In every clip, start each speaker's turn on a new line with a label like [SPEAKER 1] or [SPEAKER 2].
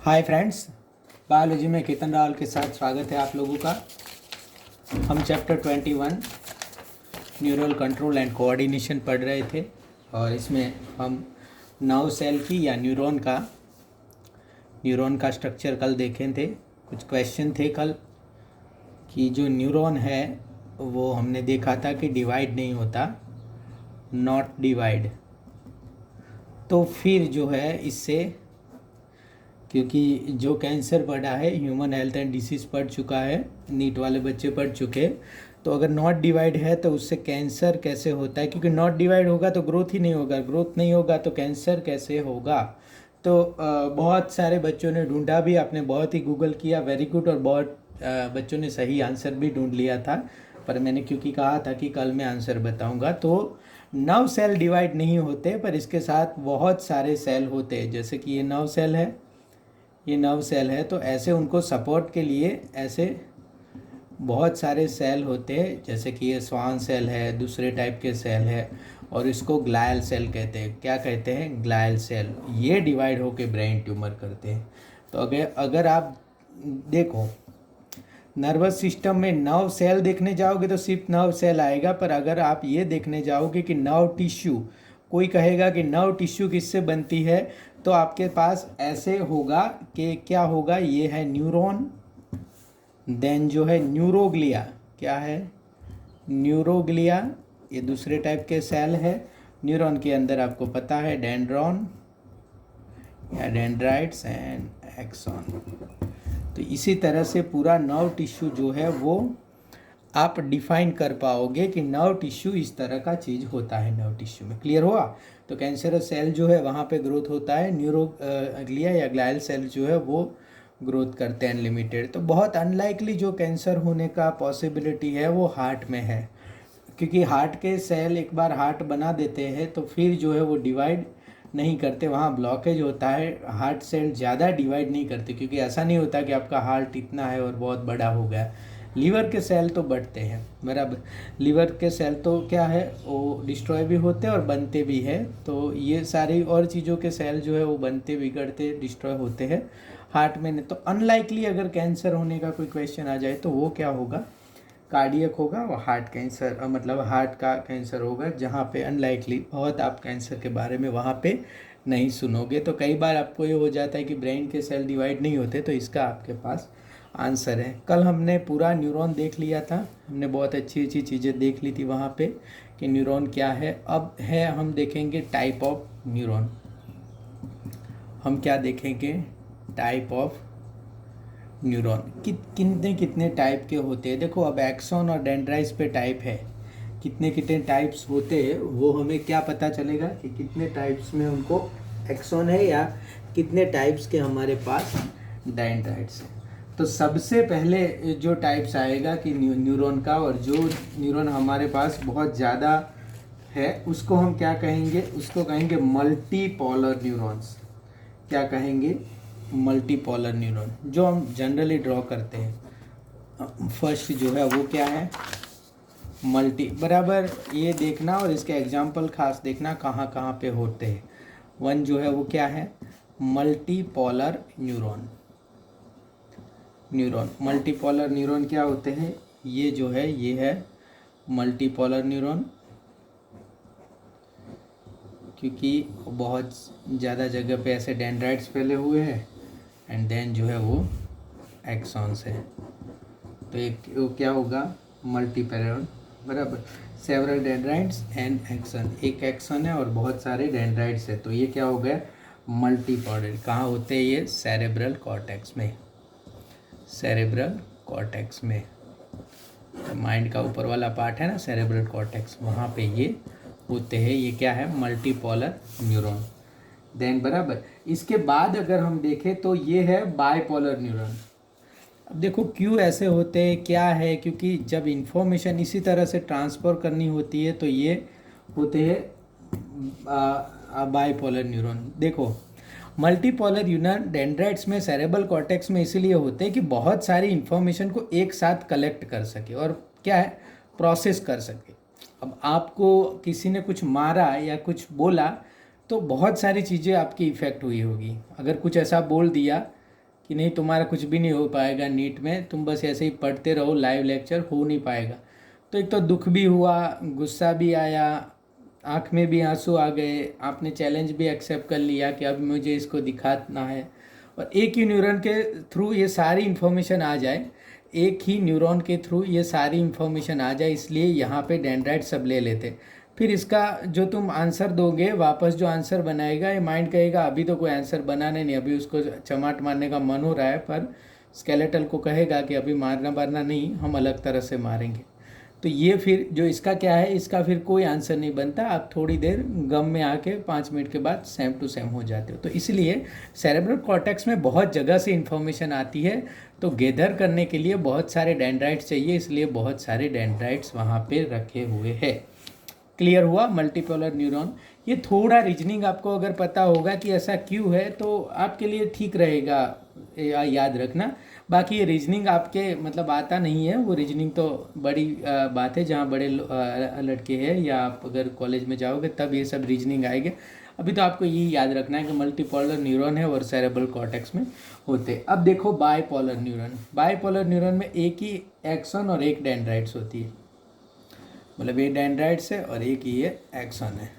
[SPEAKER 1] Hi friends, biology में केतन रावल के साथ स्वागत है आप लोगों का। हम chapter 21 neural control and coordination पढ़ रहे थे और इसमें हम नर्व सेल की या न्यूरॉन का स्ट्रक्चर कल देखे थे। कुछ क्वेश्चन थे कल कि जो न्यूरॉन है वो हमने देखा था कि डिवाइड नहीं होता, नॉट डिवाइड। तो फिर जो है इससे, क्योंकि जो कैंसर पढ़ा है, ह्यूमन हेल्थ एंड डिसीज़ पढ़ चुका है, नीट वाले बच्चे पढ़ चुके, तो अगर नॉट डिवाइड है तो उससे कैंसर कैसे होता है, क्योंकि नॉट डिवाइड होगा तो ग्रोथ ही नहीं होगा, ग्रोथ नहीं होगा तो कैंसर कैसे होगा। तो बहुत सारे बच्चों ने ढूंढा भी, आपने बहुत ही गूगल किया, वेरी गुड, और बहुत बच्चों ने सही आंसर भी ढूंढ लिया था। पर मैंने क्योंकि कहा था कि कल मैं आंसर बताऊंगा, तो नर्व सेल डिवाइड नहीं होते, पर इसके साथ बहुत सारे सेल होते हैं। जैसे कि ये नर्व सेल है, ये नर्व सेल है, तो ऐसे उनको सपोर्ट के लिए ऐसे बहुत सारे सेल होते हैं। जैसे कि ये स्वान सेल है, दूसरे टाइप के सेल है, और इसको ग्लायल सेल कहते हैं। क्या कहते हैं? Glial cell. ये डिवाइड होके ब्रेन ट्यूमर करते हैं। तो अगर आप देखो, नर्वस सिस्टम में नर्व सेल देखने जाओगे तो सिर्फ नर्व सेल आएगा, पर अगर आप ये देखने जाओगे कि नर्व टिश्यू, कोई कहेगा कि नर्व टिश्यू किससे बनती है, तो आपके पास ऐसे होगा कि क्या होगा, ये है न्यूरॉन, देन जो है न्यूरोग्लिया। क्या है? न्यूरोग्लिया। ये दूसरे टाइप के सेल है। न्यूरॉन के अंदर आपको पता है डेंड्रॉन या डेंड्राइट्स एंड एक्सॉन। तो इसी तरह से पूरा नर्व टिश्यू जो है वो आप डिफाइन कर पाओगे कि नर्व टिश्यू इस तरह का चीज़ होता है नर्व टिश्यू में। क्लियर हुआ? तो कैंसरस सेल जो है वहाँ पे ग्रोथ होता है, न्यूरोग्लिया या ग्लायल सेल जो है वो ग्रोथ करते हैं अनलिमिटेड। तो बहुत अनलाइकली जो कैंसर होने का पॉसिबिलिटी है वो हार्ट में है, क्योंकि हार्ट के सेल एक बार हार्ट बना देते हैं तो फिर जो है वो डिवाइड नहीं करते, वहाँ ब्लॉकेज होता है। हार्ट सेल ज़्यादा डिवाइड नहीं करते, क्योंकि ऐसा नहीं होता कि आपका हार्ट इतना है और बहुत बड़ा हो गया। लीवर के सेल तो बढ़ते हैं, बराबर। लीवर के सेल तो क्या है, वो डिस्ट्रॉय भी होते हैं और बनते भी हैं। तो ये सारी और चीज़ों के सेल जो है वो बनते, बिगड़ते, डिस्ट्रॉय होते हैं। हार्ट में नहीं। तो अनलाइकली अगर कैंसर होने का कोई क्वेश्चन आ जाए तो वो क्या होगा, कार्डियक होगा, और हार्ट कैंसर, मतलब हार्ट का कैंसर होगा, जहाँ पे अनलाइकली बहुत आप कैंसर के बारे में वहाँ पे नहीं सुनोगे। तो कई बार आपको ये हो जाता है कि ब्रेन के सेल डिवाइड नहीं होते, तो इसका आपके पास आंसर है। कल हमने पूरा न्यूरॉन देख लिया था, हमने बहुत अच्छी अच्छी चीज़ें देख ली थी वहाँ पे कि न्यूरॉन क्या है। अब है, हम देखेंगे टाइप ऑफ न्यूरॉन। हम क्या देखेंगे? Type of neuron. कितने कितने टाइप के होते हैं। देखो, अब एक्सॉन और डेंड्राइट्स पे टाइप है, कितने कितने टाइप्स होते हैं वो हमें क्या पता चलेगा कि कितने टाइप्स में उनको एक्सॉन है या कितने टाइप्स के हमारे पास डेंड्राइट्स है। तो सबसे पहले जो टाइप्स आएगा कि न्यूरॉन का, और जो न्यूरॉन हमारे पास बहुत ज़्यादा है उसको हम क्या कहेंगे? उसको कहेंगे मल्टीपोलर न्यूरॉन्स। क्या कहेंगे? मल्टीपोलर न्यूरॉन, जो हम जनरली ड्रॉ करते हैं। फर्स्ट जो है वो क्या है? मल्टी, बराबर। ये देखना और इसके एग्जाम्पल खास देखना कहाँ कहाँ पे होते हैं। वन जो है वो क्या है? Multipolar neuron. मल्टीपोलर न्यूरॉन क्या होते हैं? ये जो है ये है मल्टीपोलर न्यूरॉन, क्योंकि बहुत ज़्यादा जगह पे ऐसे डेंड्राइट्स फैले हुए हैं एंड देन जो है वो एक्सॉन्स है। तो एक वो क्या होगा? मल्टीपेरन, बराबर। सेवरल डेंड्राइट्स एंड एक्सन, एक एक्सन है और बहुत सारे डेंड्राइट्स है, तो ये क्या हो गया? मल्टीपोलर। कहाँ होते हैं ये? सेरेब्रल कॉर्टेक्स में। सेरेब्रल कॉर्टेक्स में, तो माइंड का ऊपर वाला पार्ट है ना, सेरेब्रल कॉर्टेक्स, वहाँ पे ये होते हैं। ये क्या है? Multipolar neuron. देन बराबर, इसके बाद अगर हम देखें तो ये है बाइपोलर न्यूरॉन। अब देखो क्यों ऐसे होते हैं, क्या है, क्योंकि जब इन्फॉर्मेशन इसी तरह से ट्रांसफ़र करनी होती है तो ये होते हैं बाइपोलर न्यूरॉन। देखो, मल्टीपोलर न्यूरॉन डेंड्राइट्स में, सेरेब्रल कॉर्टेक्स में इसीलिए होते हैं कि बहुत सारी इन्फॉर्मेशन को एक साथ कलेक्ट कर सके और क्या है, प्रोसेस कर सके। अब आपको किसी ने कुछ मारा या कुछ बोला तो बहुत सारी चीज़ें आपकी इफ़ेक्ट हुई होगी। अगर कुछ ऐसा बोल दिया कि नहीं तुम्हारा कुछ भी नहीं हो पाएगा नीट में, तुम बस ऐसे ही पढ़ते रहो, लाइव लेक्चर हो नहीं पाएगा। तो एक तो दुख भी हुआ, गुस्सा भी आया, आँख में भी आंसू आ गए, आपने चैलेंज भी एक्सेप्ट कर लिया कि अब मुझे इसको दिखाना है। और एक ही न्यूरॉन के थ्रू ये सारी इन्फॉर्मेशन आ जाए, एक ही न्यूरॉन के थ्रू ये सारी इन्फॉर्मेशन आ जाए, इसलिए यहाँ पे डेंड्राइट सब ले लेते। फिर इसका जो तुम आंसर दोगे, वापस जो आंसर बनाएगा, ये माइंड कहेगा अभी तो कोई आंसर बनाने नहीं, अभी उसको चमाट मारने का मन हो रहा है, पर स्केलेटल को कहेगा कि अभी मारना नहीं, हम अलग तरह से मारेंगे। तो ये फिर जो इसका क्या है, इसका फिर कोई आंसर नहीं बनता, आप थोड़ी देर गम में आके 5 मिनट के बाद सेम टू सेम हो जाते हो। तो इसलिए सेरेब्रल कॉर्टेक्स में बहुत जगह से इन्फॉर्मेशन आती है, तो गैदर करने के लिए बहुत सारे डेंड्राइट्स चाहिए, इसलिए बहुत सारे डेंड्राइट्स वहाँ पे रखे हुए हैं। क्लियर हुआ मल्टीपोलर न्यूरॉन। ये थोड़ा रीजनिंग आपको अगर पता होगा कि ऐसा क्यों है तो आपके लिए ठीक रहेगा, याद रखना। बाकी ये रीजनिंग आपके मतलब आता नहीं है, वो रीजनिंग तो बड़ी बात है, जहाँ बड़े लड़के हैं या आप अगर कॉलेज में जाओगे तब ये सब रीजनिंग आएंगे। अभी तो आपको यही याद रखना है कि मल्टीपोलर न्यूरॉन है और सेरेब्रल कॉर्टेक्स में होते। अब देखो बाइपोलर न्यूरॉन। बाइपोलर न्यूरॉन में एक ही एक्सन और एक डेंड्राइट्स होती है, मतलब ये डेंड्राइट्स है और एक ये एक्सन है,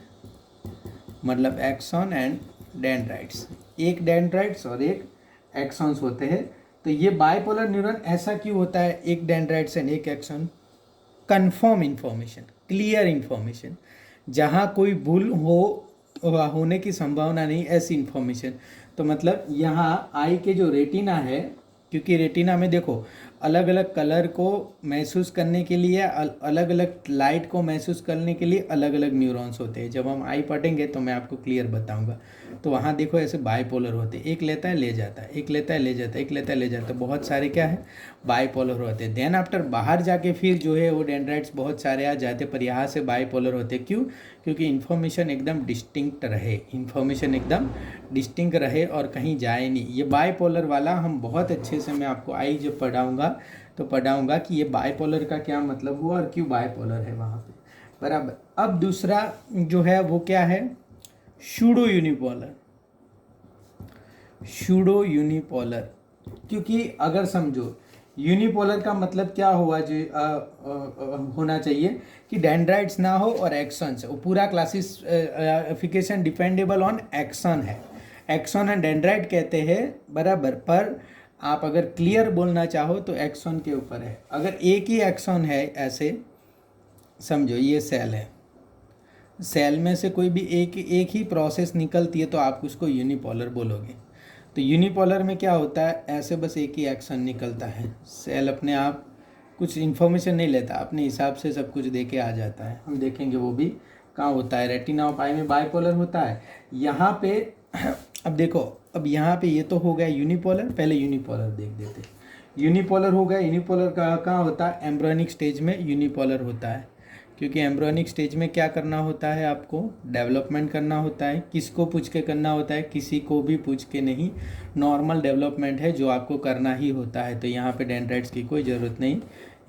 [SPEAKER 1] मतलब एक्सन एंड डेंड्राइट्स, एक डेंड्राइट्स और एक एक्सॉन्स होते हैं। तो ये बाइपोलर न्यूरॉन ऐसा क्यों होता है, एक डेंड्राइट्स एंड एक action? Confirm information, clear information, जहाँ कोई भूल होने की संभावना नहीं, ऐसी इंफॉर्मेशन। तो मतलब यहाँ आई के जो रेटिना है, क्योंकि रेटिना में देखो अलग अलग कलर को महसूस करने के लिए, अलग अलग लाइट को महसूस करने के लिए अलग अलग न्यूरॉन्स होते हैं। जब हम आई पढ़ेंगे तो मैं आपको क्लियर बताऊंगा। तो वहाँ देखो ऐसे बाइपोलर होते हैं, एक लेता है ले जाता है, एक लेता है ले जाता है, एक लेता है ले जाता है, बहुत सारे क्या है बाइपोलर होते हैं। देन आफ्टर बाहर जाके फिर जो है वो डेंड्राइट्स बहुत सारे आ जाते हैं, पर यहाँ से बाइपोलर होते हैं। क्यों? क्योंकि इन्फॉर्मेशन एकदम डिस्टिंक्ट रहे, इन्फॉर्मेशन एकदम डिस्टिंक्ट रहे और कहीं जाए नहीं। ये बाइपोलर वाला हम बहुत अच्छे से, मैं आपको आई जब पढ़ाऊँगा तो पढ़ाऊँगा कि ये बाइपोलर का क्या मतलब हुआ और क्यों बाइपोलर है वहाँ पे, बराबर। अब दूसरा जो है वो क्या है, शूडो यूनिपोलर। शूडो यूनिपोलर, क्योंकि अगर समझो यूनिपोलर का मतलब क्या हुआ, जो होना चाहिए कि डेंड्राइट्स ना हो और एक्सन्स, वो पूरा क्लासिफिकेशन डिपेंडेबल ऑन एक्सन है, एक्सन एंड डेंड्राइट कहते हैं, बराबर। पर आप अगर क्लियर बोलना चाहो तो एक्सन के ऊपर है। अगर एक ही एक्सन है, ऐसे समझो ये सेल है, सेल में से कोई भी एक ही प्रोसेस निकलती है तो आप उसको यूनिपोलर बोलोगे। तो यूनिपोलर में क्या होता है, ऐसे बस एक ही एक्शन निकलता है, सेल अपने आप कुछ इन्फॉर्मेशन नहीं लेता, अपने हिसाब से सब कुछ दे के आ जाता है। हम देखेंगे वो भी कहाँ होता है, रेटिना ऑफ आई में बाइपोलर होता है। यहाँ पे अब देखो, अब यहाँ पे ये तो हो गया यूनिपोलर, पहले यूनिपोलर देख देते। यूनिपोलर हो गया, यूनिपोलर कहाँ होता है, एम्ब्रियोनिक स्टेज में यूनिपोलर होता है। क्योंकि एम्ब्रियोनिक स्टेज में क्या करना होता है, आपको डेवलपमेंट करना होता है। किसको पूछ के करना होता है, किसी को भी पूछ के नहीं, नॉर्मल डेवलपमेंट है जो आपको करना ही होता है। तो यहाँ पे डेंड्राइट्स की कोई ज़रूरत नहीं,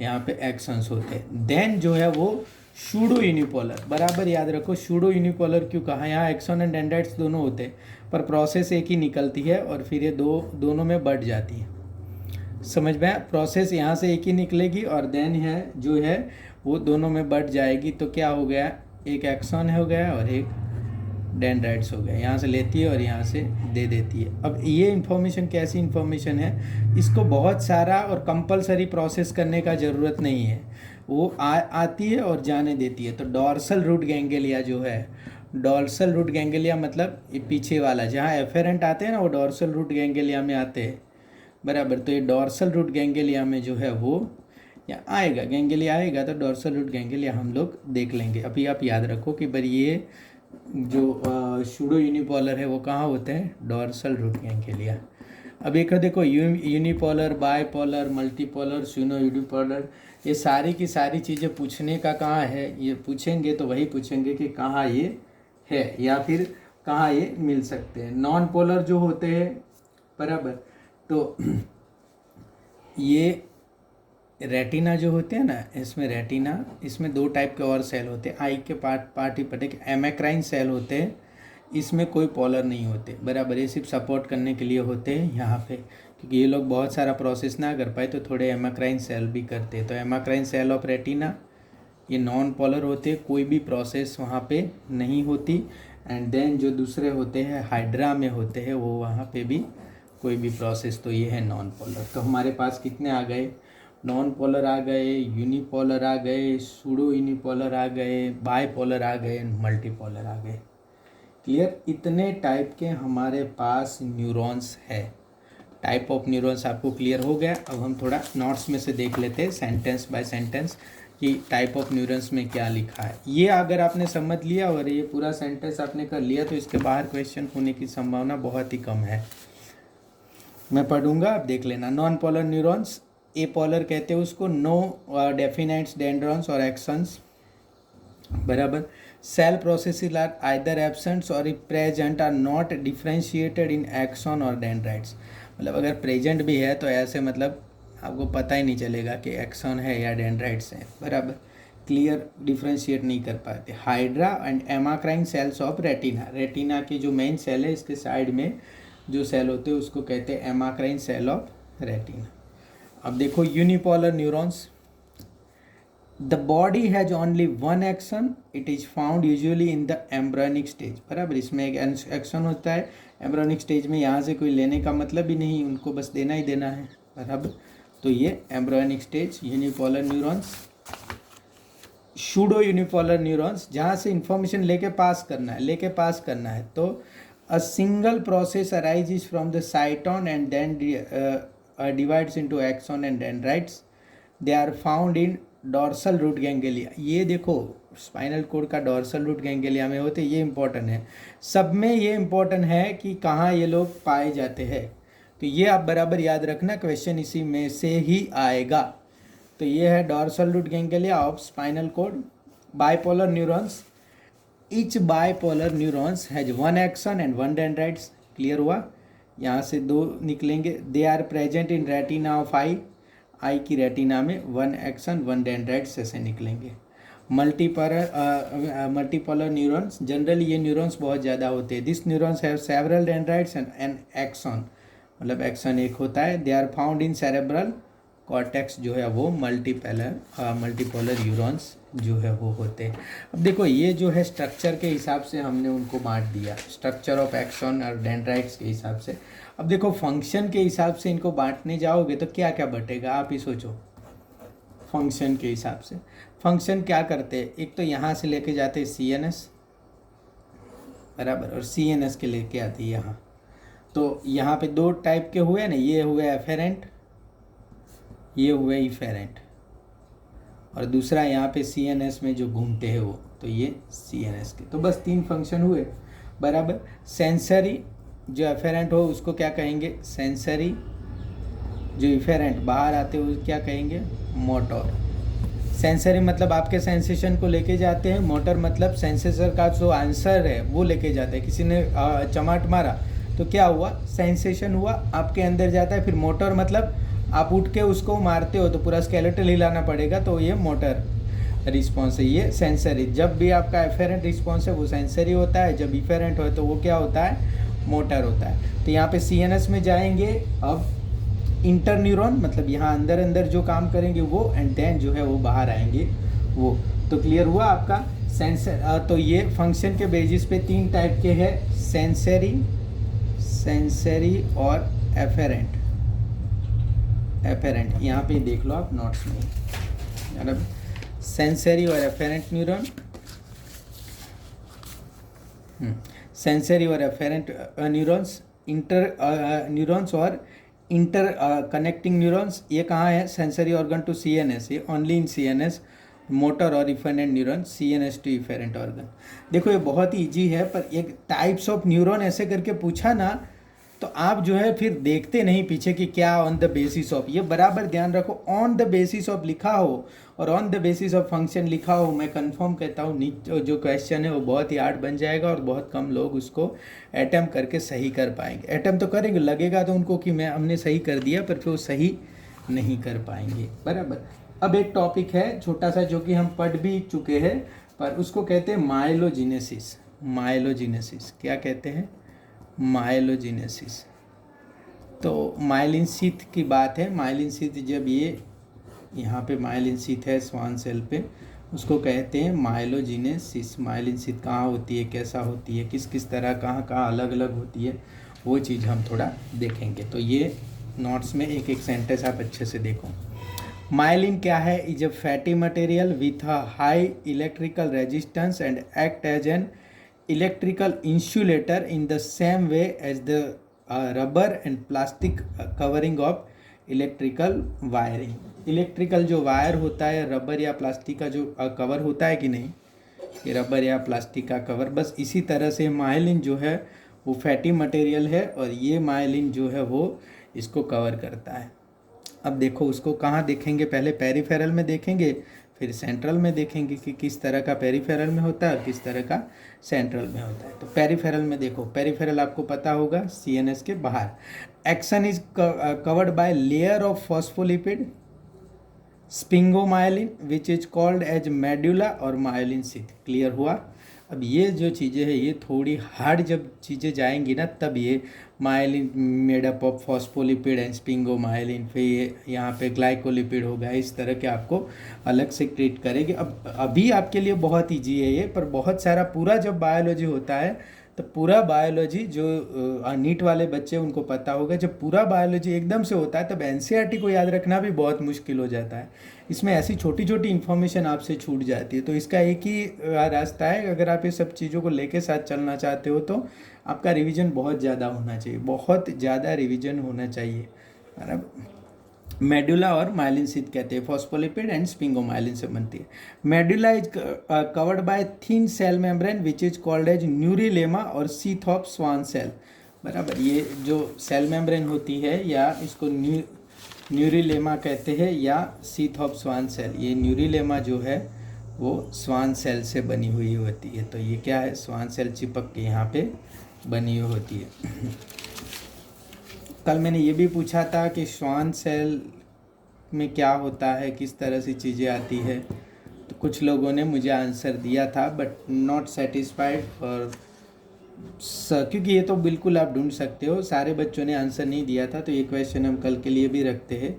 [SPEAKER 1] यहाँ पे एक्शंस होते हैं। देन जो है वो शूडो यूनिपोलर, बराबर याद रखो। शूडो यूनिपोलर क्यों कहा, यहाँ एक्सन एंड डेंड्राइट्स दोनों होते हैं पर प्रोसेस एक ही निकलती है और फिर ये दोनों में बढ़ जाती है। समझ में, प्रोसेस यहाँ से एक ही निकलेगी और देन है जो है वो दोनों में बढ़ जाएगी। तो क्या हो गया, एक एक्सन हो गया और एक डेंड्राइट्स हो गया, यहाँ से लेती है और यहाँ से दे देती है। अब ये इन्फॉर्मेशन कैसी इन्फॉर्मेशन है, इसको बहुत सारा और कंपलसरी प्रोसेस करने का ज़रूरत नहीं है, वो आती है और जाने देती है। तो डॉर्सल रूट गैंग्लिया जो है, डॉर्सल रूट गैंग्लिया मतलब ये पीछे वाला, जहाँ एफेरेंट आते हैं ना वो डॉर्सल रूट गैंग्लिया में आते हैं, बराबर। तो ये डॉर्सल रूट गैंग्लिया में जो है वो या आएगा, गैंग्लिया आएगा तो डॉर्सल रूट गैंग्लिया हम लोग देख लेंगे। अभी आप याद रखो कि भाई ये जो शूडो यूनिपोलर है वो कहाँ होते हैं, डॉर्सल रूट गैंग्लिया। अब एक देखो unipolar, bipolar, multipolar, pseudo unipolar, ये सारी की सारी चीज़ें पूछने का कहाँ है, ये पूछेंगे तो वही पूछेंगे कि कहाँ ये है या फिर कहाँ ये मिल सकते हैं। नॉन पोलर जो होते हैं, बराबर, तो ये रेटिना जो होते हैं ना, इसमें रेटिना, इसमें दो टाइप के और सेल होते हैं, आई के पार्ट ही पटे, एमेक्राइन सेल होते हैं, इसमें कोई पोलर नहीं होते, बराबर। ये सिर्फ सपोर्ट करने के लिए होते हैं यहाँ पे, क्योंकि ये लोग बहुत सारा प्रोसेस ना कर पाए तो थोड़े हेमाक्राइन सेल भी करते हैं। तो हेमाक्राइन सेल ऑफ रेटिना ये नॉन पोलर होते हैं, कोई भी प्रोसेस वहाँ पे नहीं होती। एंड देन जो दूसरे होते हैं हाइड्रा में होते हैं वो वहाँ पे भी कोई भी प्रोसेस, तो ये है नॉन पोलर। तो हमारे पास कितने आ गए, नॉन पोलर आ गए, यूनिपोलर आ गए, सूडो यूनिपोलर आ गए, बाईपोलर आ गए, मल्टीपोलर आ गए। क्लियर, इतने टाइप के हमारे पास न्यूरॉन्स है। टाइप ऑफ न्यूरॉन्स आपको क्लियर हो गया। अब हम थोड़ा नोट्स में से देख लेते हैं सेंटेंस बाय सेंटेंस कि टाइप ऑफ न्यूरॉन्स में क्या लिखा है। ये अगर आपने समझ लिया और ये पूरा सेंटेंस आपने कर लिया तो इसके बाहर क्वेश्चन होने की संभावना बहुत ही कम है। मैं पढ़ूंगा, आप देख लेना। Non polar neurons, apolar कहते हैं उसको, नो डेफिनाइट्स डेंड्रॉन्स और एक्सन्स, बराबर। Cell processes are either absent और present, are not differentiated in axon और डेंड्राइट्स। मतलब अगर प्रेजेंट भी है तो ऐसे मतलब आपको पता ही नहीं चलेगा कि एक्सन है या डेंड्राइट्स है, बराबर। क्लियर, डिफ्रेंशिएट नहीं कर पाते। Hydra and amacrine cells of retina, retina की जो मेन सेल है इसके साइड में जो सेल होते हैं उसको कहते हैं एमाक्राइन सेल ऑफ रेटिना। अब देखो unipolar neurons, the body has only one action, it is found usually in the embryonic stage, बराबर। इसमें एक एक्सन होता है एम्ब्रियोनिक स्टेज में, यहाँ से कोई लेने का मतलब ही नहीं, उनको बस देना ही देना है, बराबर। तो ये embryonic stage unipolar neurons. Pseudo unipolar neurons, जहाँ से इंफॉर्मेशन लेके पास करना है, तो a single process arises from the cyton and then divides into axon and dendrites. They are found in dorsal root ganglia. ये देखो स्पाइनल कोड का dorsal root ganglia में होते, ये इंपॉर्टेंट है। सब में ये इंपॉर्टेंट है कि कहाँ ये लोग पाए जाते हैं, तो ये आप बराबर याद रखना, क्वेश्चन इसी में से ही आएगा। तो ये है dorsal root ganglia of spinal cord. Bipolar neurons, each bipolar neurons has one axon and one dendrites. Clear हुआ, यहाँ से दो निकलेंगे। They are present in retina of eye, eye की रेटिना में वन एक्सन वन डेंड्राइट्स ऐसे निकलेंगे। Multipolar neurons, generally ये न्यूरॉन्स बहुत ज़्यादा होते हैं। This neurons have several dendrites and an axon, मतलब एक्सन एक होता है। They are found in cerebral cortex, जो है वो मल्टीपोलर न्यूरॉन्स जो है वो होते हैं। अब देखो ये जो है स्ट्रक्चर के हिसाब से हमने उनको बांट दिया, स्ट्रक्चर ऑफ एक्सन और डेंड्राइट्स के हिसाब से। अब देखो फंक्शन के हिसाब से इनको बांटने जाओगे तो क्या क्या बटेगा, आप ही सोचो। फंक्शन के हिसाब से, फंक्शन क्या करते हैं, एक तो यहाँ से लेके जाते हैं CNS, बराबर, और CNS के लेके आती है यहाँ। तो यहाँ पे दो टाइप के हुए ना, ये हुए एफेरेंट, ये हुए इफेरेंट, और दूसरा यहाँ पे CNS में जो घूमते हैं वो, तो ये CNS के। तो बस तीन फंक्शन हुए, बराबर। सेंसरी, जो एफेरेंट हो उसको क्या कहेंगे, सेंसरी। जो इफेरेंट बाहर आते हो क्या कहेंगे, मोटर। सेंसरी मतलब आपके सेंसेशन को लेके जाते हैं, मोटर मतलब सेंसेशन का जो आंसर है वो लेके जाते हैं। किसी ने चमाट मारा तो क्या हुआ, सेंसेशन हुआ, आपके अंदर जाता है। फिर मोटर मतलब आप उठ के उसको मारते हो तो पूरा स्केलेटल हिलाना पड़ेगा, तो ये मोटर रिस्पॉन्स है, ये सेंसरी। जब भी आपका एफेरेंट रिस्पॉन्स है वो सेंसरी होता है, जब इफेरेंट हो तो वो क्या होता है, मोटर होता है। तो यहाँ पे CNS में जाएंगे, अब इंटरन्यूरॉन मतलब यहाँ अंदर अंदर जो काम करेंगे वो, एंड देन जो है वो बाहर आएंगे वो। तो क्लियर हुआ आपका सेंसर। तो ये फंक्शन के बेसिस पे तीन टाइप के हैं, सेंसरी और एफेरेंट। यहाँ पे देख लो आप नोट्स में, मतलब सेंसरी और एफेरेंट न्यूरॉन, सेंसरी और एफेरेंट न्यूरॉन्स, न्यूरॉन्स और इंटर कनेक्टिंग न्यूरॉन्स। ये कहाँ है, सेंसरी ऑर्गन टू CNS, ये ओनली इन CNS। मोटर और efferent neuron, CNS to efferent organ. देखो ये बहुत ही ईजी है, पर एक टाइप्स ऑफ न्यूरॉन ऐसे करके पूछा ना तो आप जो है फिर देखते नहीं पीछे कि क्या ऑन द बेसिस ऑफ, ये बराबर ध्यान रखो, ऑन द बेसिस ऑफ लिखा हो और on the basis of function लिखा हो, मैं कंफर्म कहता हूँ जो क्वेश्चन है वो बहुत ही हार्ड बन जाएगा और बहुत कम लोग उसको अटेम्प्ट करके सही कर पाएंगे। अटेम्प्ट तो करेंगे, लगेगा तो उनको कि हमने सही कर दिया, पर फिर वो सही नहीं कर पाएंगे, बराबर। अब एक टॉपिक है छोटा सा जो कि हम पढ़ भी चुके हैं, पर उसको कहते हैं माइलोजेनेसिस। माइलोजेनेसिस, क्या कहते हैं, माइलोजेनेसिस। तो माइलिन शीथ की बात है। माइलिन शीथ जब ये यहाँ पे माइलिन शीथ है श्वान सेल पे, उसको कहते हैं माइलोजेनेसिस। माइलिन शीथ कहाँ होती है, कैसा होती है, किस किस तरह, कहाँ कहाँ अलग अलग होती है, वो चीज़ हम थोड़ा देखेंगे। तो ये नोट्स में एक एक सेंटेंस आप अच्छे से देखो। माइलिन क्या है, is a fatty material with a high electrical resistance and act as an electrical insulator in the same way as the rubber and plastic covering of electrical wiring. Electrical जो wire होता है, rubber या plastic का जो cover होता है कि नहीं, ये रबर या प्लास्टिक का कवर, बस इसी तरह से माइलिन जो है वो फैटी मटेरियल है और ये माइलिन जो है वो इसको कवर करता है। अब देखो उसको कहाँ देखेंगे, पहले पेरिफेरल में देखेंगे, फिर सेंट्रल में देखेंगे कि किस तरह का पेरिफेरल में होता है और किस तरह का सेंट्रल में होता है। तो पेरिफेरल में देखो, पेरिफेरल आपको पता होगा सीएनएस के बाहर। Axon is covered by layer of phospholipid sphingomyelin which is called as medulla और माइलिन शीथ। क्लियर हुआ। अब ये जो चीज़ें हैं ये थोड़ी हार्ड जब चीज़ें जाएंगी ना, तब ये myelin made up of phospholipid and sphingomyelin, फिर ये यहाँ पे ग्लाइकोलिपिड होगा, इस तरह के आपको अलग से ट्रीट करेंगे। अब अभी आपके लिए बहुत ईजी है ये, पर बहुत सारा पूरा जब बायोलॉजी होता है तो पूरा बायोलॉजी जो नीट वाले बच्चे उनको पता होगा, जब पूरा बायोलॉजी एकदम से होता है तब एनसीईआरटी को याद रखना भी बहुत मुश्किल हो जाता है। इसमें ऐसी छोटी छोटी इन्फॉर्मेशन आपसे छूट जाती है। तो इसका एक ही रास्ता है, अगर आप ये सब चीज़ों को लेके साथ चलना चाहते हो तो आपका रिवीजन बहुत ज़्यादा होना चाहिए, बहुत ज़्यादा रिवीजन होना चाहिए। मेडुला और माइलिन शीथ कहते हैं, फॉस्फोलिपिड एंड स्पिंगोमाइलिन से बनती है। Medulla is covered by thin cell membrane which is called as neurilemma और शीथ ऑफ स्वान सेल। बराबर, ये जो सेल मेम्ब्रेन होती है या इसको न्यूरिलेमा कहते हैं या शीथ ऑफ स्वान सेल। ये न्यूरिलेमा जो है वो स्वान सेल से बनी हुई होती है। तो ये क्या है, स्वान सेल चिपक के यहाँ पे बनी हुई होती है। कल मैंने ये भी पूछा था कि श्वान सेल में क्या होता है, किस तरह से चीज़ें आती है, तो कुछ लोगों ने मुझे आंसर दिया था बट नॉट सेटिस्फाइड और क्योंकि ये तो बिल्कुल आप ढूंढ सकते हो, सारे बच्चों ने आंसर नहीं दिया था। तो ये क्वेश्चन हम कल के लिए भी रखते हैं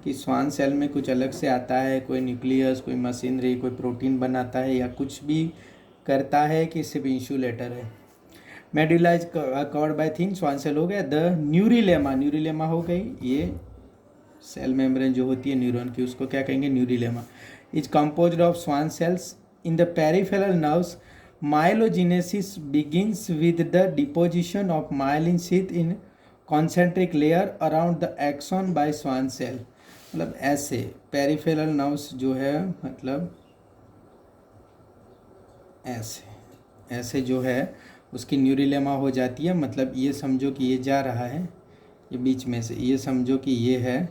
[SPEAKER 1] कि श्वान सेल में कुछ अलग से आता है, कोई न्यूक्लियस, कोई मशीनरी, कोई प्रोटीन बनाता है या कुछ भी करता है कि सिर्फ इंसुलेटर है। Medulla is covered by thin Schwann cell हो गया। द न्यूरिलेमा, न्यूरिलेमा हो गई, ये सेल मेम्ब्रेन जो होती है न्यूरॉन की उसको क्या कहेंगे, neurilemma. Is composed of Schwann cells in the peripheral nerves. Myelogenesis begins with the deposition of myelin sheath in concentric layer around the axon by Schwann cell. मतलब ऐसे पेरिफेरल नर्व्स जो है, मतलब ऐसे ऐसे जो है उसकी न्यूरिलेमा हो जाती है। मतलब ये समझो कि ये जा रहा है, ये बीच में से, ये समझो कि ये है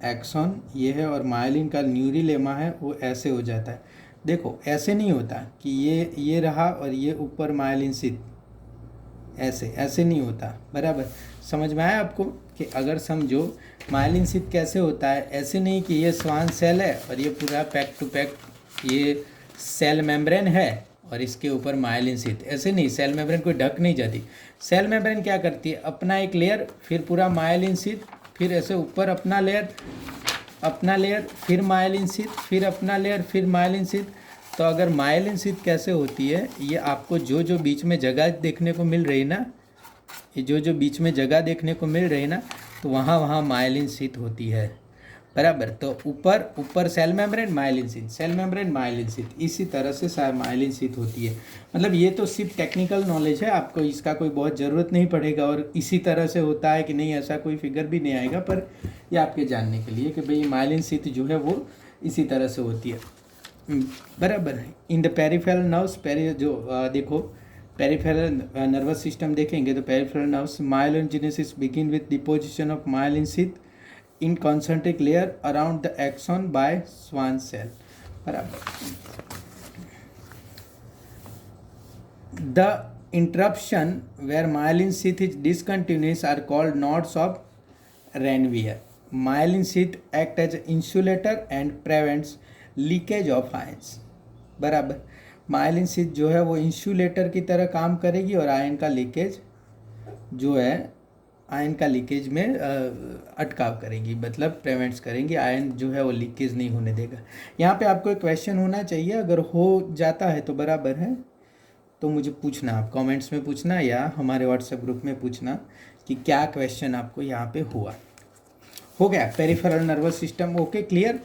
[SPEAKER 1] एक्सॉन, ये है, और माइलिन का न्यूरिलेमा है वो ऐसे हो जाता है। देखो ऐसे नहीं होता कि ये रहा और ये ऊपर माइलिन शीथ, ऐसे ऐसे नहीं होता। बराबर समझ में आया आपको कि अगर समझो माइलिन शीथ कैसे होता है, ऐसे नहीं कि ये स्वान सेल है और ये पूरा पैक टू पैक ये सेल मेम्ब्रेन है और इसके ऊपर माइलिन शीथ, ऐसे नहीं। सेल मेम्ब्रेन कोई ढक नहीं जाती। सेल मेम्ब्रेन क्या करती है, अपना एक लेयर, फिर पूरा माइलिन शीथ, फिर ऐसे ऊपर अपना लेयर, फिर माइलिन शीथ, फिर अपना लेयर, फिर माइलिन शीथ। तो अगर माइलिन शीथ कैसे होती है, ये आपको जो जो बीच में जगह देखने को मिल रही ना, ये जो जो बीच में जगह देखने को मिल रही ना, तो वहाँ माइलिन शीथ होती है। बराबर, तो ऊपर cell membrane myelin sheath, cell membrane myelin sheath, इसी तरह से माइलिन शीथ होती है। मतलब ये तो सिर्फ टेक्निकल नॉलेज है, आपको इसका कोई बहुत ज़रूरत नहीं पड़ेगा और इसी तरह से होता है कि नहीं ऐसा कोई फिगर भी नहीं आएगा, पर ये आपके जानने के लिए कि भाई माइलिन शीथ जो है वो इसी तरह से होती है। बराबर। इन द पेरिफेरल नर्व्स, देखो पेरिफेरल नर्वस सिस्टम देखेंगे तो peripheral nerves myelogenesis begin with deposition of myelin sheath in concentric layer around the axon by Schwann cell. बराबर। The interruption where myelin sheath is discontinuous are called nodes of Ranvier. Myelin sheath act as insulator and prevents leakage of ions. बराबर। Myelin sheath जो है वो insulator की तरह काम करेगी और आयन का लीकेज जो है आयन का लीकेज में अटकाव करेंगी, मतलब प्रिवेंट्स करेंगी, आयन जो है वो लीकेज नहीं होने देगा। यहाँ पे आपको एक क्वेश्चन होना चाहिए, अगर हो जाता है तो बराबर है, तो मुझे पूछना, आप कमेंट्स में पूछना या हमारे व्हाट्सएप ग्रुप में पूछना कि क्या क्वेश्चन आपको यहाँ पे हुआ। हो गया peripheral nervous system, okay clear.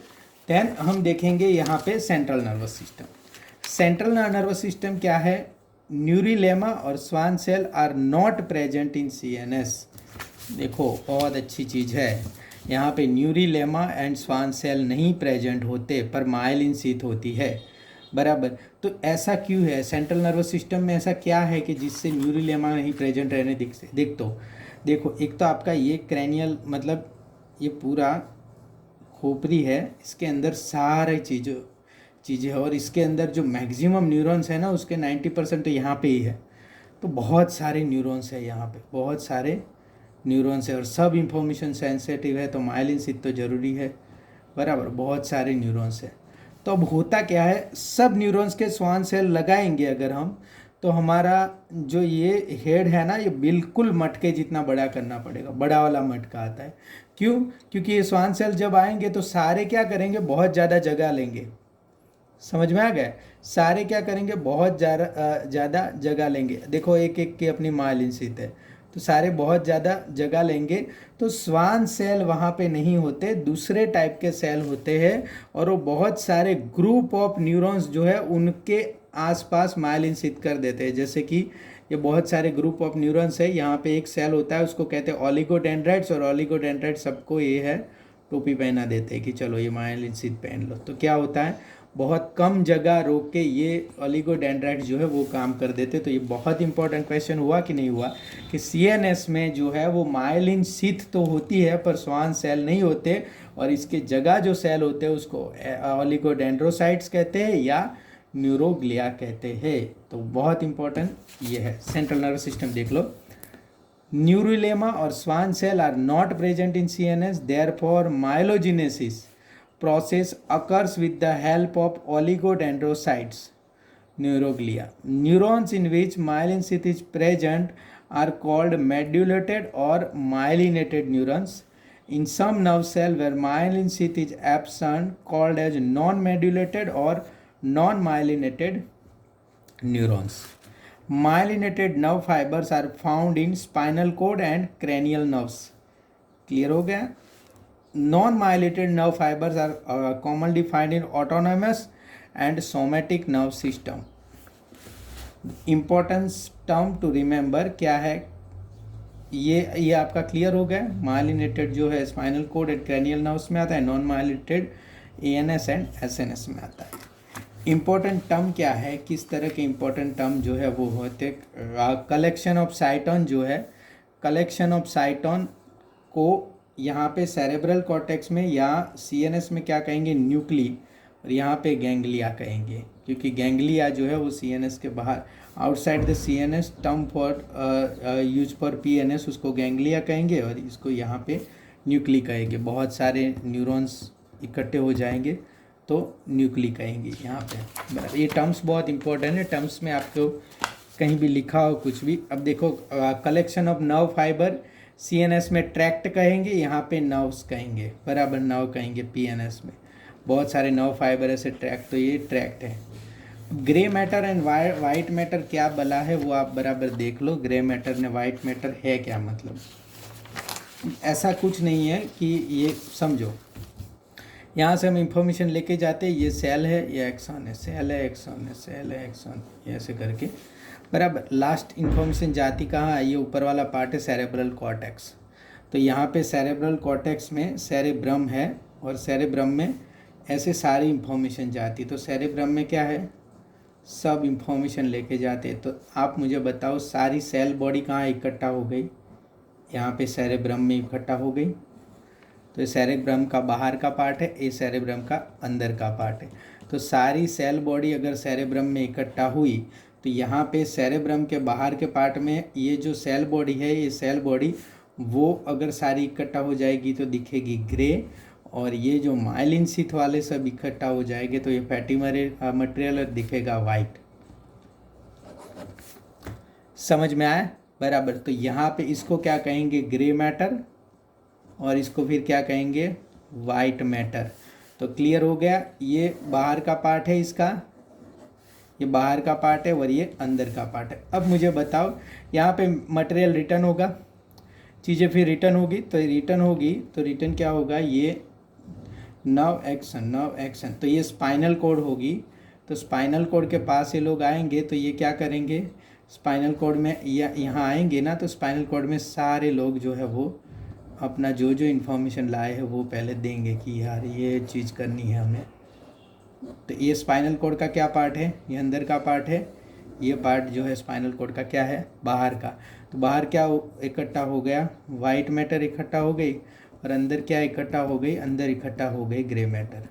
[SPEAKER 1] Then हम देखेंगे यहाँ पे central nervous system. Central nervous system क्या है? न्यूरिलेमा और Schwann cell are not present in CNS. देखो बहुत अच्छी चीज़ है, यहाँ पे न्यूरिलेमा एंड स्वान सेल नहीं प्रेजेंट होते पर माइलिन शीथ होती है, बराबर। तो ऐसा क्यों है? सेंट्रल नर्वस सिस्टम में ऐसा क्या है कि जिससे न्यूरिलेमा नहीं प्रेजेंट रहने दिख तो देखो, एक तो आपका ये क्रैनियल, मतलब ये पूरा खोपड़ी है, इसके अंदर सारे चीज़ें है और इसके अंदर जो मैक्सिमम न्यूरॉन्स है ना उसके 90% तो यहाँ पे ही है। तो बहुत सारे न्यूरॉन्स है यहाँ पे, बहुत सारे न्यूरॉन्स है और सब इंफॉर्मेशन सेंसिटिव है, तो माइलिन शीथ तो ज़रूरी है, बराबर। बहुत सारे न्यूरॉन्स है। तो अब होता क्या है, सब न्यूरॉन्स के स्वान सेल लगाएंगे अगर हम, तो हमारा जो ये हेड है ना ये बिल्कुल मटके जितना बड़ा करना पड़ेगा, बड़ा वाला मटका आता है। क्यों? क्योंकि ये स्वान सेल जब आएंगे तो सारे क्या करेंगे, बहुत ज़्यादा जगह लेंगे। समझ में आ गया? सारे क्या करेंगे, बहुत ज़्यादा जगह लेंगे। देखो एक एक की अपनी माइलिन शीथ है, तो सारे बहुत ज़्यादा जगह लेंगे। तो स्वान सेल वहाँ पे नहीं होते, दूसरे टाइप के सेल होते हैं और वो बहुत सारे ग्रुप ऑफ न्यूरॉन्स जो है उनके आसपास माइलिन शीथ कर देते हैं। जैसे कि ये बहुत सारे ग्रुप ऑफ न्यूरॉन्स है, यहाँ पे एक सेल होता है उसको कहते हैं ओलिगोडेंड्राइट्स, और ओलिगोडेंड्राइट्स सबको ये है टोपी पहना देते हैं कि चलो ये माइलिन शीथ पहन लो। तो क्या होता है, बहुत कम जगह रोक के ये ओलिगोडेंड्राइट्स जो है वो काम कर देते। तो ये बहुत इंपॉर्टेंट क्वेश्चन हुआ कि नहीं हुआ कि सीएनएस में जो है वो माइलिन शीथ तो होती है पर स्वान सेल नहीं होते, और इसके जगह जो सेल होते हैं उसको ओलिगोडेंड्रोसाइट्स कहते हैं या न्यूरोग्लिया कहते हैं। तो बहुत इंपॉर्टेंट ये है। सेंट्रल नर्वस सिस्टम देख लो, न्यूरिलेमा और Schwann cell are not present in CNS, therefore myelogenesis process occurs with the help of oligodendrocytes, neuroglia. Neurons in which myelin sheath is present are called medullated or myelinated neurons. In some nerve cell where myelin sheath is absent, called as non-medullated or non-myelinated neurons. Myelinated nerve fibers are found in spinal cord and cranial nerves. Clear हो गया? Non-myelinated nerve fibers are commonly found in autonomous and somatic nerve system. Importance term to remember क्या है, ये आपका clear हो गया। Myelinated जो है spinal cord and cranial nerves में आता है, non myelinated ANS and SNS में आता है। इम्पोर्टेंट टर्म क्या है, किस तरह के इम्पोर्टेंट टर्म जो है वो होते, कलेक्शन ऑफ साइटोन जो है, कलेक्शन ऑफ साइटोन को यहाँ पे सेरेब्रल कॉर्टेक्स में या सीएनएस में क्या कहेंगे, न्यूक्ली, और यहाँ पे गैंग्लिया कहेंगे, क्योंकि गैंग्लिया जो है वो सीएनएस के बाहर, outside the CNS, term for use for PNS, उसको गैंग्लिया कहेंगे और इसको यहाँ पे न्यूक्ली कहेंगे। बहुत सारे न्यूरॉन्स इकट्ठे हो जाएंगे तो न्यूक्ली कहेंगे यहाँ पे, बराबर। ये टर्म्स बहुत इंपॉर्टेंट है, टर्म्स में आपको कहीं भी लिखा हो कुछ भी। अब देखो collection of nerve fibre, CNS में ट्रैक्ट कहेंगे, यहाँ पे नर्व्स कहेंगे, बराबर, नर्व कहेंगे पीएनएस में। बहुत सारे नर्व फाइबर ऐसे ट्रैक्ट, तो ये ट्रैक्ट है। Grey matter and white matter क्या बला है वो आप बराबर देख लो। ग्रे मैटर ने वाइट मैटर है क्या, मतलब ऐसा कुछ नहीं है कि ये समझो, यहाँ से हम इंफॉर्मेशन लेके जाते हैं, ये सेल है, ये एक्सॉन है, सेल है, एक्सॉन है, सेल है, एक्सॉन, ऐसे करके, बराबर। लास्ट इंफॉर्मेशन जाती कहाँ है, ये ऊपर वाला पार्ट है सेरेब्रल कॉर्टेक्स। तो यहाँ पे सेरेब्रल कॉर्टेक्स में सेरेब्रम है और सेरेब्रम में ऐसे सारी इंफॉर्मेशन जाती। तो सेरेब्रम में क्या है, सब इंफॉर्मेशन लेके जाते। तो आप मुझे बताओ सारी सेल बॉडी कहाँ इकट्ठा हो गई, यहाँ पे सेरेब्रम में इकट्ठा हो गई। तो ये सेरेब्रम का बाहर का पार्ट है, ये सेरेब्रम का अंदर का पार्ट है। तो सारी सेल बॉडी अगर सेरेब्रम में इकट्ठा हुई तो यहाँ पे सेरेब्रम के बाहर के पार्ट में ये जो सेल बॉडी है, ये सेल बॉडी वो अगर सारी इकट्ठा हो जाएगी तो दिखेगी ग्रे, और ये जो माइलिन शीथ वाले सब इकट्ठा हो जाएंगे तो ये फैटी मटेरियल दिखेगा वाइट। समझ में आया? बराबर। तो यहाँ पे इसको क्या कहेंगे? ग्रे मैटर, और इसको फिर क्या कहेंगे? White matter. तो क्लियर हो गया? ये बाहर का पार्ट है इसका, ये बाहर का पार्ट है और ये अंदर का पार्ट है। अब मुझे बताओ, यहाँ पे मटेरियल रिटर्न होगा, चीज़ें फिर रिटर्न होगी, तो रिटर्न होगी तो रिटर्न क्या होगा? ये नर्व एक्शन, तो ये स्पाइनल कॉर्ड होगी। तो स्पाइनल कॉर्ड के पास ये लोग आएंगे तो ये क्या करेंगे? स्पाइनल कॉर्ड में यहाँ आएंगे ना, तो स्पाइनल कॉर्ड में सारे लोग जो है वो अपना जो जो इन्फॉर्मेशन लाए हैं वो पहले देंगे कि यार ये चीज़ करनी है हमें। तो ये स्पाइनल कॉर्ड का क्या पार्ट है? ये अंदर का पार्ट है। ये पार्ट जो है स्पाइनल कॉर्ड का क्या है? बाहर का। तो बाहर क्या इकट्ठा हो गया? वाइट मैटर इकट्ठा हो गई, और अंदर क्या इकट्ठा हो गई? अंदर इकट्ठा हो गई ग्रे मैटर।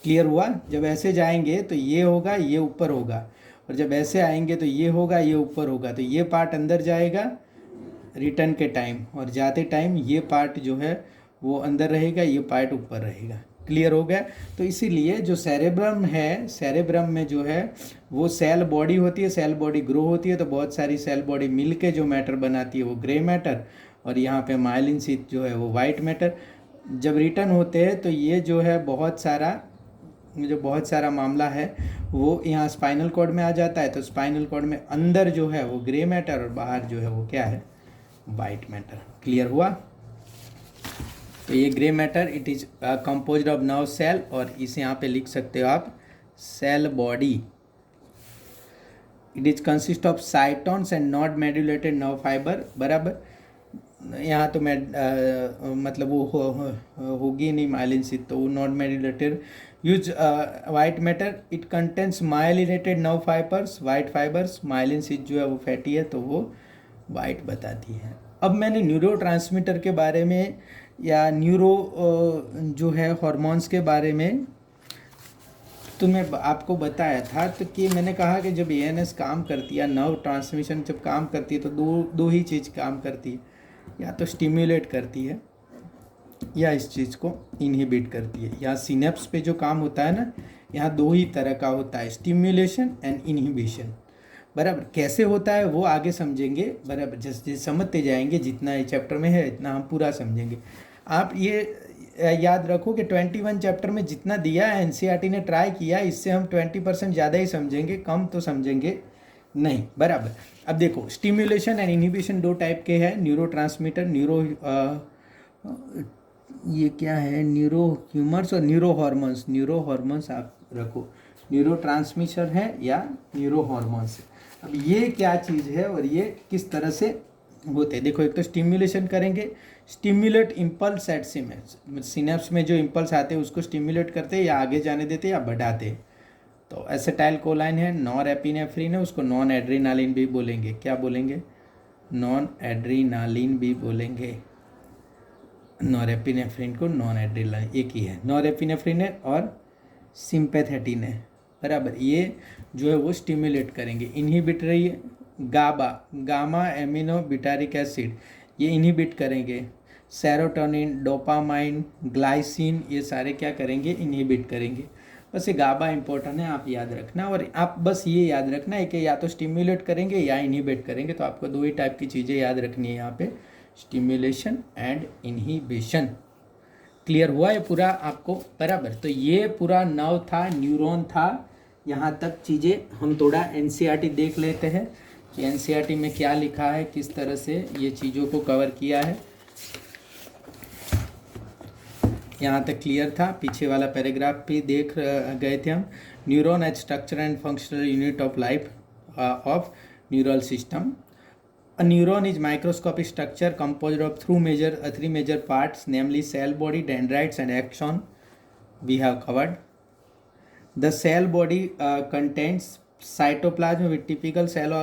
[SPEAKER 1] क्लियर हुआ? जब ऐसे जाएंगे तो ये होगा, ये ऊपर होगा, और जब ऐसे आएंगे तो ये होगा, ये ऊपर होगा। तो ये पार्ट अंदर जाएगा रिटर्न के टाइम, और जाते टाइम ये पार्ट जो है वो अंदर रहेगा, ये पार्ट ऊपर रहेगा। क्लियर हो गया? तो इसीलिए जो सेरेब्रम है, सेरेब्रम में जो है वो सेल बॉडी होती है, सेल बॉडी ग्रो होती है, तो बहुत सारी सेल बॉडी मिलके जो मैटर बनाती है वो ग्रे मैटर, और यहाँ पे माइलिन शीथ जो है वो वाइट मैटर। जब रिटर्न होते हैं तो ये जो है बहुत सारा मामला है वो यहाँ स्पाइनल कॉर्ड में आ जाता है। तो स्पाइनल कॉर्ड में अंदर जो है वो ग्रे मैटर, और बाहर जो है वो क्या है? White matter. क्लियर हुआ? तो ये grey matter it is composed of nerve cell, और इसे यहाँ पे लिख सकते हो आप cell body. It is consist of cytons and not medullated nerve fibre. बराबर। यहाँ तो मतलब वो होगी नहीं माइलिन शीथ, तो वो not medullated. Use white matter, it contains myelinated nerve fibres, white fibres. Myelin sheath जो है वो फैटी है तो वो वाइट बताती है। अब मैंने न्यूरोट्रांसमीटर के बारे में या जो है हार्मोन्स के बारे में तो मैं आपको बताया था, तो कि मैंने कहा कि जब एएनएस काम करती है, नर्व ट्रांसमिशन जब काम करती है, तो दो ही चीज़ काम करती है, या तो स्टिम्युलेट करती है या इस चीज़ को इनहिबिट करती है। यहाँ सिनेप्स पे जो काम होता है ना, यहाँ दो ही तरह का होता है, स्टिम्युलेशन एंड इनहिबिशन। बराबर। कैसे होता है वो आगे समझेंगे। बराबर। जैसे समझते जाएंगे, जितना ये चैप्टर में है इतना हम पूरा समझेंगे। आप ये याद रखो कि 21 चैप्टर में जितना दिया है एनसीईआरटी ने ट्राई किया, इससे हम 20% ज़्यादा ही समझेंगे, कम तो समझेंगे नहीं। बराबर। अब देखो, स्टिम्युलेशन एंड इनहिबिशन दो टाइप के हैं। न्यूरोट्रांसमीटर, ये क्या है? न्यूरो ह्यूमर्स और न्यूरो हॉर्मोन्स। न्यूरो हॉर्मोन्स आप रखो, न्यूरो ट्रांसमिशन है या न्यूरो हॉर्मोन्स है। अब ये क्या चीज़ है और ये किस तरह से होते हैं? देखो, एक तो स्टिम्युलेशन करेंगे, स्टिम्युलेट इम्पल्स एट सिनेप्स में जो इम्पल्स आते हैं उसको स्टिम्युलेट करते हैं, या आगे जाने देते हैं या बढ़ाते हैं। तो एसिटाइल कोलाइन है, नॉर एपिनेफ्रिन है, उसको नॉन एड्रीनालिन भी बोलेंगे। क्या बोलेंगे? नॉन एड्रीनालिन भी बोलेंगे। नॉरेपिनेफ्रिन को नॉन एड्रेनालिन एक ही है, नॉरेपिनेफ्रिन है और सिंपैथेटिन है। बराबर। ये जो है वो स्टिमुलेट करेंगे। इनहिबिटरी गामा एमिनो बिटारिक एसिड, ये इनहिबिट करेंगे। सेरोटोनिन, डोपामाइन, ग्लाइसिन, ये सारे क्या करेंगे? इनहिबिट करेंगे। बस ये गाबा इंपॉर्टेंट है, आप याद रखना। और आप बस ये याद रखना है कि या तो स्टिमुलेट करेंगे या इनहिबिट करेंगे। तो आपको दो ही टाइप की चीज़ें याद रखनी है यहाँ पे, स्टिमुलेशन एंड इनहिबिशन। क्लियर हुआ ये पूरा आपको? बराबर। तो ये पूरा नर्व था, न्यूरॉन था। यहाँ तक चीज़ें हम थोड़ा एनसीईआरटी देख लेते हैं कि एनसीईआरटी में क्या लिखा है, किस तरह से ये चीज़ों को कवर किया है। यहाँ तक क्लियर था? पीछे वाला पैराग्राफ भी देख गए थे हम। Neuron as structure and functional unit of life of neural system. A neuron is microscopic structure composed of three major parts, namely cell body, dendrites, and axon. We have covered. The cell body contains cytoplasm with typical cell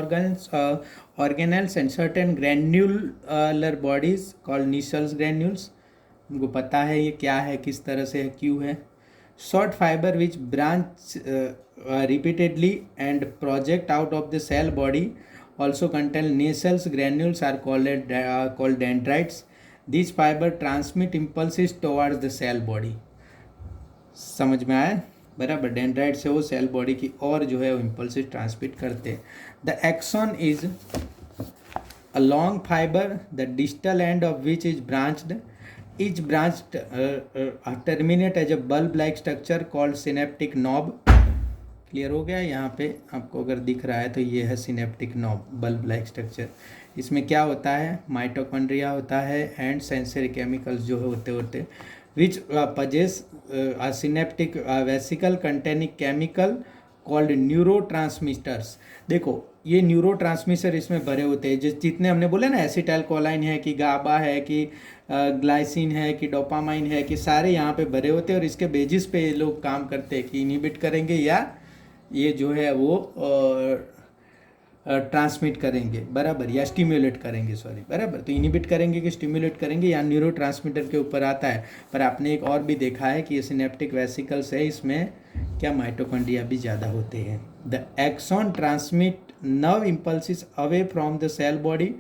[SPEAKER 1] organelles and certain granular bodies called Nisser's granules. हमको पता है ये क्या है, किस तरह से है, क्यों है। Short fiber which branch repeatedly and project out of the cell body also contain Nisser's granules are called dendrites. These fiber transmit impulses towards the cell body. समझ में आया? बराबर। डेंड्राइट से वो सेल बॉडी की और जो है वो इम्पल्सिस ट्रांसमिट करते हैं। The axon is a long fibre the distal end of which is branched, each branched terminate as a bulb like structure called synaptic knob। Clear हो गया? यहाँ पे आपको अगर दिख रहा है तो ये है synaptic knob, bulb like structure. इसमें क्या होता है? माइटोकॉन्ड्रिया होता है एंड सेंसरी केमिकल्स जो होते which possess synaptic vesicle containing chemical called neurotransmitters. देखो ये न्यूरोट्रांसमीटर इसमें भरे होते हैं, जितने हमने बोले ना, एसिटाइल कोलाइन है कि गाबा है कि ग्लाइसिन है कि डोपामाइन है कि सारे यहाँ पे भरे होते हैं और इसके बेसिस पे ये लोग काम करते हैं कि इनहिबिट करेंगे या ये जो है वो ट्रांसमिट करेंगे, बराबर, या स्टिम्युलेट करेंगे, सॉरी, बराबर। तो इनहिबिट करेंगे कि स्टिम्युलेट करेंगे या न्यूरोट्रांसमीटर के ऊपर आता है। पर आपने एक और भी देखा है कि ये सिनेप्टिक वेसिकल्स है, इसमें क्या माइटोकॉन्ड्रिया भी ज़्यादा होते हैं। The axon transmit nerve impulses away from the cell body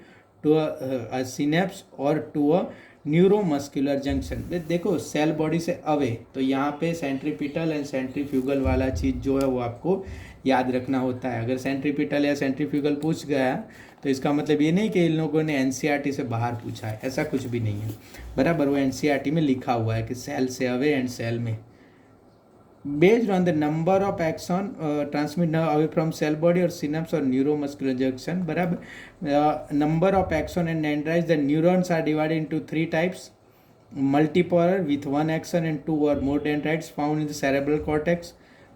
[SPEAKER 1] to a synapse और टू अ न्यूरोमस्कुलर जंक्शन। देखो सेल बॉडी से अवे, तो यहाँ पे सेंट्रीपिटल एंड सेंट्रीफ्यूगल वाला चीज़ जो है वो आपको याद रखना होता है। अगर सेंट्रीपिटल या सेंट्रीफ्यूगल पूछ गया तो इसका मतलब ये नहीं कि इन लोगों ने एनसीईआरटी से बाहर पूछा है, ऐसा कुछ भी नहीं है, बराबर। वो एनसीईआरटी में लिखा हुआ है कि सेल से अवे एंड सेल में। Based on the number of axon transmit nerve away from cell body or synapse or neuromuscular junction, बराबर। number of axon and dendrites, the neurons are divided into 3 types: multipolar with 1 axon and 2 or more dendrites found in the cerebral cortex,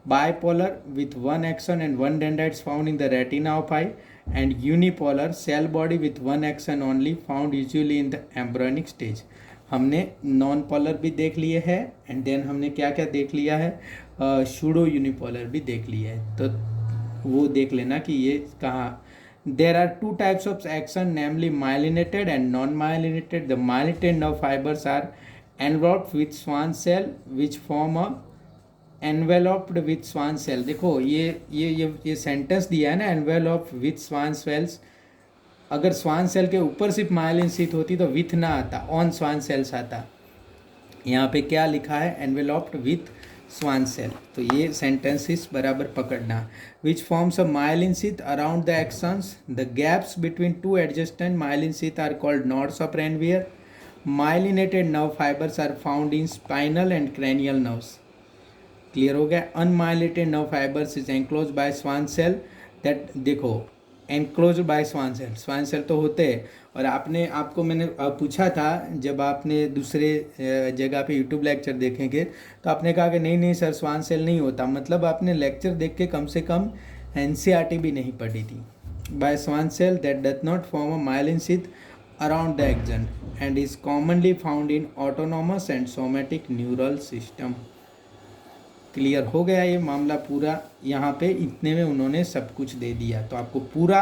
[SPEAKER 1] bipolar with 1 axon and 1 dendrites found in the retina of eye, and unipolar cell body with 1 axon only found usually in the embryonic stage। हमने non polar भी देख लिए है and then हमने क्या क्या देख लिया है, शूडो यूनिपोलर भी देख लिया है, तो वो देख लेना कि ये कहाँ। There are 2 types of action, namely myelinated and non-myelinated। The myelinated nerve fibers are enveloped with Schwann cell which form a enveloped with Schwann cell। देखो ये सेंटेंस दिया है ना, enveloped with Schwann cells। अगर स्वान सेल के ऊपर सिर्फ myelin sheath होती तो विथ ना आता, ऑन स्वान सेल्स आता। यहाँ पे क्या लिखा है? Enveloped with Schwann cell. तो ये सेंटेंसेस बराबर पकड़ना। Which forms a myelin sheet around the axons, the gaps between 2 adjacent myelin sheet are called nodes of Ranvier. Myelinated nerve fibres are found in spinal and cranial nerves. Clear हो गया? Unmyelinated nerve fibres is enclose by Schwann cell. That देखो enclose by Schwann cell, Schwann cell तो होते हैं। और आपको मैंने पूछा था जब आपने दूसरे जगह पे यूट्यूब लेक्चर देखेंगे तो आपने कहा कि नहीं सर स्वान सेल नहीं होता, मतलब आपने लेक्चर देख के कम से कम एनसीईआरटी भी नहीं पढ़ी थी। By Schwann cell that does not form a myelin sheath around the axon and is commonly found in autonomous and somatic neural system. Clear हो गया ये मामला पूरा? यहाँ पे इतने में उन्होंने सब कुछ दे दिया, तो आपको पूरा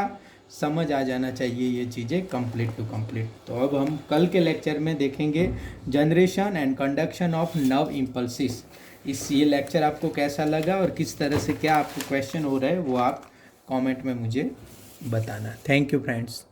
[SPEAKER 1] समझ आ जाना चाहिए ये चीज़ें कंप्लीट टू कंप्लीट। तो अब हम कल के लेक्चर में देखेंगे generation and conduction of nerve impulses. ये लेक्चर आपको कैसा लगा और किस तरह से क्या आपको क्वेश्चन हो रहा है वो आप कमेंट में मुझे बताना। Thank you friends.